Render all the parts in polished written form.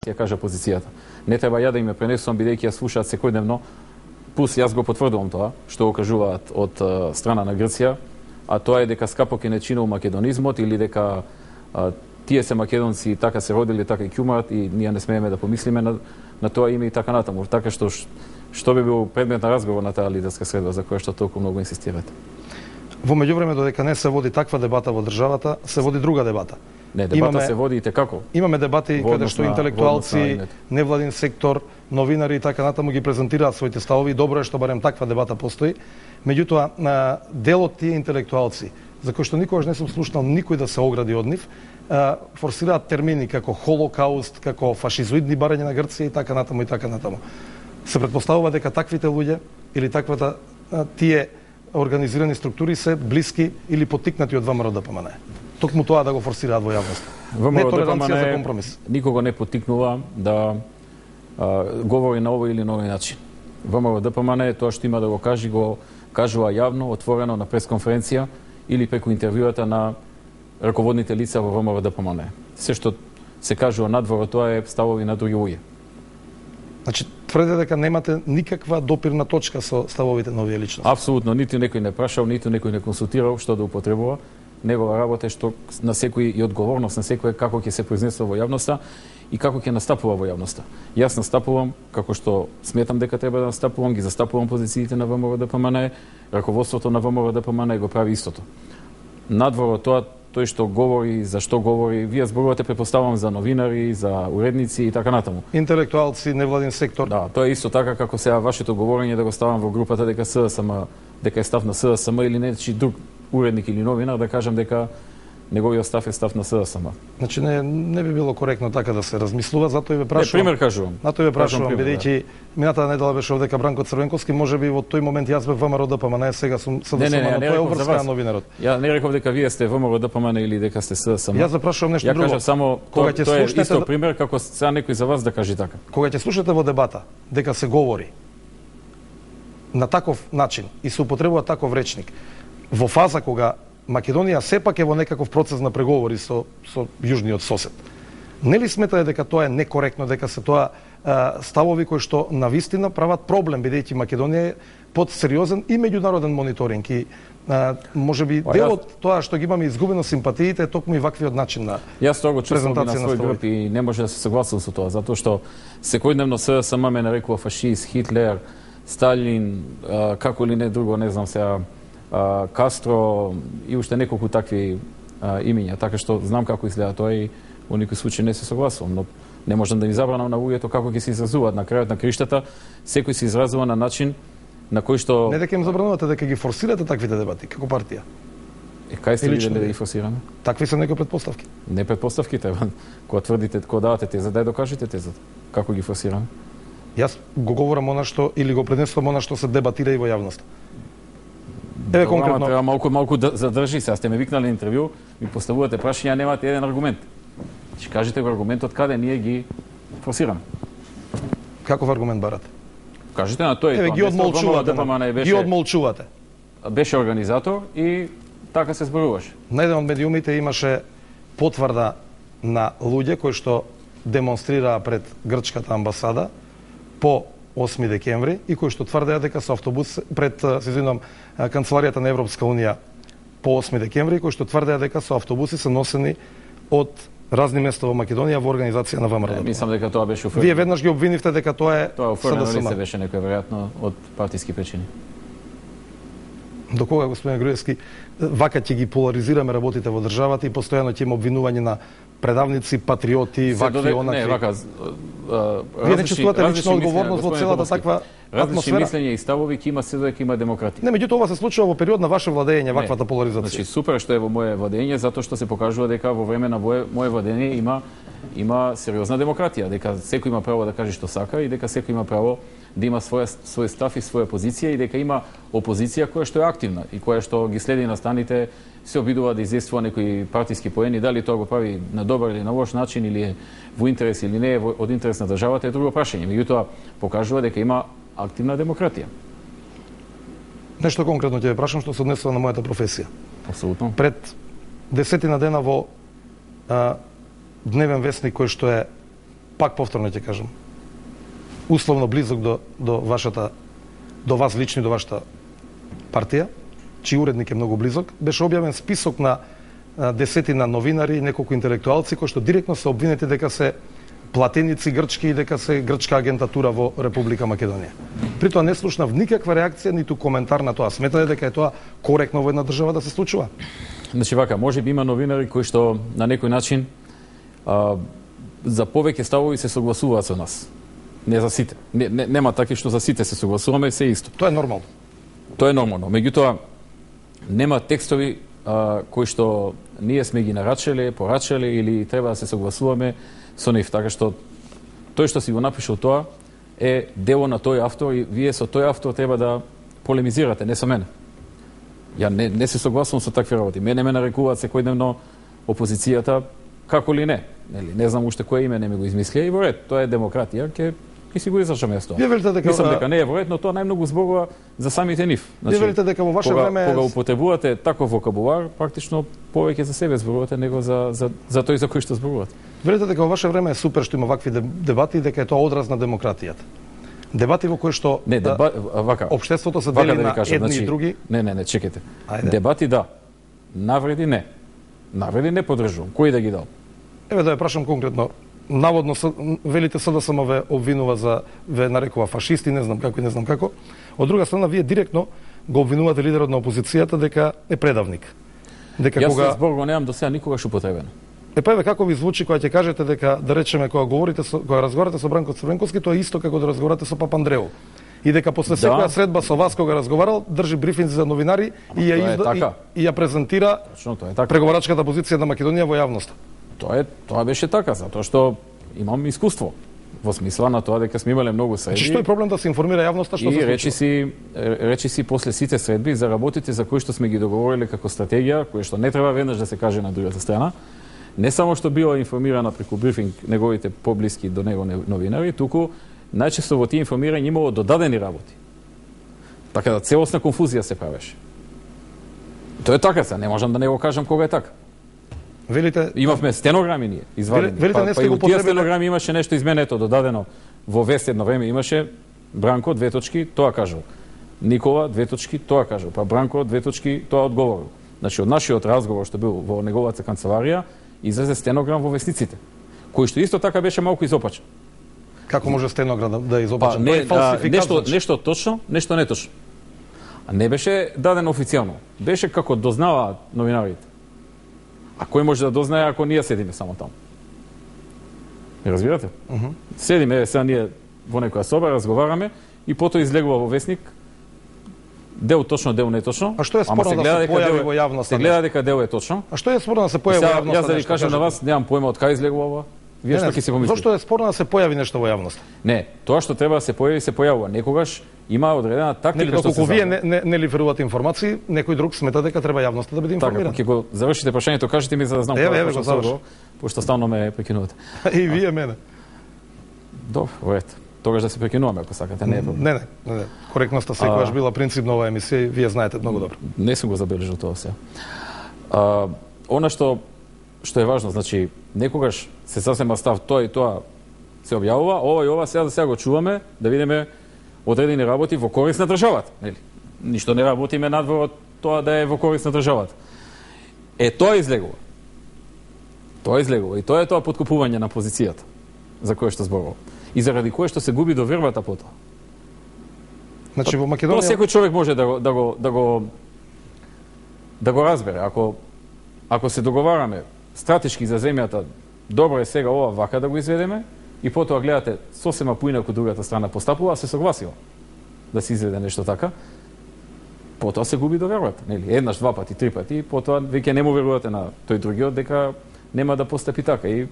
ќе кажа позицијата. Не треба ја да им ја пренесувам, бидејќи ја слушаат секојдневно. Плюс јас го потврдувам тоа што го кажуваат од страна на Грција, а тоа е дека скапо ќе не чинува македонизмот или дека тие се македонци, така се родили, така и ќе умрат и ние не смееме да помислиме на тоа име и така натаму. Така што би бил предмет на разговор на таа лидерска средба за која што толку многу инсистирате. Во меѓувреме, додека не се води таква дебата во државата, се води друга дебата. Не, дебата се води и како. Имаме дебати каде што интелектуалци, невладин сектор, новинари и така натаму ги презентираат своите ставови. Добро е што барем таква дебата постои. Меѓутоа, дел од тие интелектуалци, за кои што никогаш не сум слушнал никој да се огради од нив, форсираат термини како холокауст, како фашизоидни барања на Грција и така натаму и така натаму. Се претпоставува дека таквите луѓе или тие организирани структури се блиски или поттикнати од ВМРО-ДПМНЕ. Токму тоа да го форсираат во јавноста. Не толеранција за компромис. Никого не поттикнува да говори на овој или на овој начин. ВМРО-ДПМНЕ тоа што има да го кажува јавно, отворено на пресконференција или преку интервјуата на раководните лица во ВМРО-ДПМНЕ. Се што се кажува надвор тоа е ставови на други луѓе. Значи, тврде дека немате никаква допирна точка со ставовите на овие личности? Апсолутно, ниту некој не прашал, ниту некој не консултирал што да употребува. Негова работа е што на секој и одговорност на секој како ќе се произнесува во јавноста и како ќе настапува во јавноста. Јас настапувам како што сметам дека треба да настапувам, ги застапувам позициите на ВМРО-ДПМНЕ, раководството на ВМРО-ДПМНЕ го прави истото. Надвор од тоа, тој што говори, за што говори, вие зборувате, претпоставувам, за новинари, за уредници и така натаму. Интелектуалци, невладин сектор. Да, тоа е исто така како сега вашето говорење да го ставам во групата дека СДСМ, дека е став на СДСМ или нечи друг уредник или новинар да кажам дека неговиот став е став на СДСМ. Значи не би било коректно така да се размислува, затоа и ве прашувам. Не, пример кажувам. Затоа и ве прашувам, бидејќи минатата недела беше овдека Бранко Црвенковски, можеби во тој момент јас бев ВМРО-ДПМНЕ, сега сум СДСМ, но тоа е обврска на новинарот. Ја не реков дека вие сте ВМРО-ДПМНЕ или дека сте СДСМ. Јас ве прашувам нешто друго. Ја кажав само тоа е исто пример како сега некој за вас да каже така. Кога ќе слушате во дебата дека се говори на таков начин и се употребува таков речник, во фаза кога Македонија сепак е во некаков процес на преговори со јужниот сосед. Нели сметате дека тоа е некоректно, дека се тоа ставови кои што навистина прават проблем, бидејќи Македонија е под сериозен и меѓународен мониторинг и можеби дел од тоа што ги имаме изгубено симпатиите е токму и ваквиот начин на презентација. Јас тоа го чувствувам на свој груп и не може да се согласам со тоа, затоа што секојдневно СДСМ ме нарекува фашист, Хитлер, Сталин, како ли не друго, не знам сега, Кастро и уште неколку такви имиња, така што знам како изгледа тоа и во никој случај не се согласувам, но не можам да ни забранам на луѓето како ќе се изразуваат. На крајот на криштата секој се изразува на начин на кој што... Не дека им забранувате, дека ги форсирате таквите дебати, како партија. Кај сте видели да ги форсираме? Такви се некои предпоставки. Не предпоставки треба. Кога тврдите, кога давате теза, дај докажете тезата. Како ги форсираме? Јас го говорам она што или го пренесувам она што се дебатира и во јавноста. Еве конкретно. Треба малку да задржи се. Сте ме викнали на интервју, ми поставувате прашања, немате еден аргумент. Ќе кажете го аргументот каде ние ги форсираме. Каков аргумент барате? Кажете на тој. Еве ги одмолчувате. Ги одмолчувате. Беше организатор и така се зборуваше. На еден од медиумите имаше потврда на луѓе кои што демонстрираа пред грчката амбасада по 8 декември и кои што тврдеа дека со автобус пред канцеларијата на Европска унија по 8 декември, кои што тврдеа дека со автобуси се носени од разни места во Македонија во организација на ВМРО. Мислам дека тоа беше уфрлено. Вие веднаш ги обвинивте дека тоа е СДСМ. Тоа лице беше некој веројатно од партиски причини. До кога, господин Груевски, вака ќе ги поларизираме работите во државата и постојано ќе има обвинување на предавници, патриоти, вакви, онакви. Не, вака. Вие не чувствувате лична одговорност во целата таква различни мислења и ставови ќе има се дека има демократија. Не, меѓутоа ова се случува во период на ваше владење, ваквата поларизација. Значи супер што е во моје владење, затоа што се покажува дека во време на моје владење има сериозна демократија, дека секој има право да каже што сака и дека секој има право да има свој став и своја позиција и дека има опозиција која што е активна и која што ги следи настаните, се обидува да известува некои партиски поени, дали тоа го прави на добар или на лош начин или е во интерес или не е од интерес на државата е друго прашање. Меѓутоа покажува дека има активна демократија. Нешто конкретно ќе ве прашам што се однесува на мојата професија. Апсолутно. Пред 10 дена во Дневен вестник кој што е пак повторно ќе кажам, условно близок до вас лично и до вашата партија, чиј уредник е многу близок, беше објавен список на десетина новинари и неколку интелектуалци кои што директно се обвинети дека се платеници грчки и дека се грчка агентатура во Република Македонија. При тоа не слушнав никаква реакција, ниту коментар на тоа. Сметате дека е тоа коректно во една држава да се случува? Значи вака, може би има новинари кои што на некој начин за повеќе ставови се согласуваат со нас. Не за сите. Нема такви што за сите се согласуваме, се исто. Тоа е нормално. Тоа е нормално. Меѓутоа, нема текстови кои што ние сме ги нарачале, порачале или треба да се согласуваме со нив. Така што тој што си го напишал тоа е дело на тој автор и вие со тој автор треба да полемизирате, не со мене. Ја не се согласувам со такви работи. Мене ме нарекуваат секојдневно опозицијата како ли не. Не знам уште кое име не ми го измислија и во ред. Тоа е демократија, ќе си го израчаме со тоа. Мислам дека не е во ред, но тоа најмногу зборува за самите нив. Значи, вие велите дека во ваше време кога употребувате таков вокабулар, практично повеќе за себе зборувате него за тој за кој што зборувате. Велите дека во ваше време е супер што има вакви дебати и дека е тоа одраз на демократијата. Дебати во кои што вака, општеството се дели на едни и други. Не, чекайте. Дебати да. Навреди не. Навреди не поддржувам. Кој да ги дал? Еве да ја прашам конкретно. Наводно велите СДСМ ве обвинува ве нарекува фашисти, не знам како и не знам како. Од друга страна вие директно го обвинувате лидерот на опозицијата дека е предавник. Дека Јас кога збор го немам до сега никогаш употребено. Па еве како ви звучи кога ќе кажете дека да речеме кога разговарате со Бранко Црвенковски, тоа е исто како да разговарате со Папа Андреу. И дека после секоја средба со вас кога разговарал, држи брифинг за новинари и ја презентира преговарачката позиција на Македонија во јавноста. Тоа беше така, затоа што имам искуство во смисла на тоа дека сме имале многу средби. Што е проблем да се информира јавноста што се случува? Речи си после сите средби за работите за кои што сме ги договориле како стратегија, кои што не треба веднаш да се каже на другата страна, не само што била информирана преку брифинг неговите поблиски до него новинари, туку најчесто во тие информирања имало додадени работи. Така да целосна конфузија се правеше. Тоа е така, не можам да не го кажам кога е така. Велите, имавме стенограми ние, извадени. Па и у тие стенограми имаше нешто изменето, додадено во вест едно време имаше Бранко, две точки, тоа кажал. Никола, две точки, тоа кажал. Па Бранко, две точки, тоа одговорил. Значи, од нашиот разговор што бил во неговата канцеларија, излезе стенограм во вестниците, кој што исто така беше малку изопачен. Како може стенограм да изопачен? Нешто точно, нешто неточно. А не беше даден официјално. Беше како дознаваат новинарите. А кој може да дознае ако ние седиме само таму? Разбирате? Седиме, сега ние во некоја соба, разговараме и потоа излегува во вестник дел точно, дел неточно. А што е спорно да се појави во јавноста? Се гледа дека дел е точно. А што е спорно да се појави во јавноста? Јас да ви кажам на вас, немам појма од кај излегува ова. Вие што ќе се помислите? Зошто е спорно да се појави нешто во јавноста? Не, тоа што треба да се појави, се појавува. Некогаш има одредена тактика што се вие не ливерувате информации, некој друг смета дека треба јавноста да биде информирана. Така, ќе го завршите прашањето, кажете ми за да знам кога ќе заврши. Пошто стално ме прекинувате. И вие мене. Добро, ред. Тогаш да се прекинуваме ако сакате, не е проблем. Не. Коректноста секогаш била принцип на оваа емисија, вие знаете многу добро. Не сум го забележал тоа сега. Она што е важно, значи, некогаш се сасема став тоа и тоа се објавува, ова и ова сега го чуваме, да видиме одредени работи во корист на државата, нели? Ништо не работиме надвор од тоа да е во корист на државата. Тоа излегува. Тоа излегува и тоа е тоа подкупување на позицијата за кое што зборувам. И заради кое што се губи довербата потоа. Значи во Македонија тоа секој човек може да го разбере. Ако се договараме стратешки за земјата, добро е сега ова вака да го изведеме и потоа гледате сосема поинаку другата страна постапува, се согласила да се изведе нешто така, потоа се губи довербата, нели? Еднаш, два пати, три пати, потоа веќе не му верувате на тој другиот дека нема да постапи така и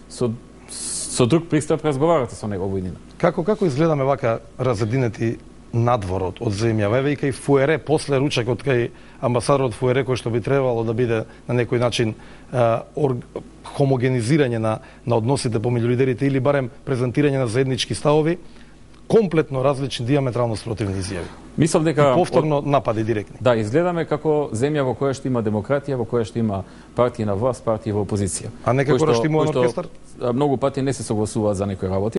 со друг пристап разговарате со него во иднина. Како изгледаме вака разединети надворот од земја, еве и кај Фуере после ручекот кај амбасадорот Фуере кој што би требало да биде на некој начин хомогенизирање на односите помеѓу лидерите или барем презентирање на заеднички ставови, комплетно различни, диаметрално спротивни изјави. Мислам дека и повторно напади директни. Да, изгледаме како земја во која што има демократија, во која што има партија на власт, партија во опозиција. А не како што има оркестар? Многу пати не се согласуваат за некои работи.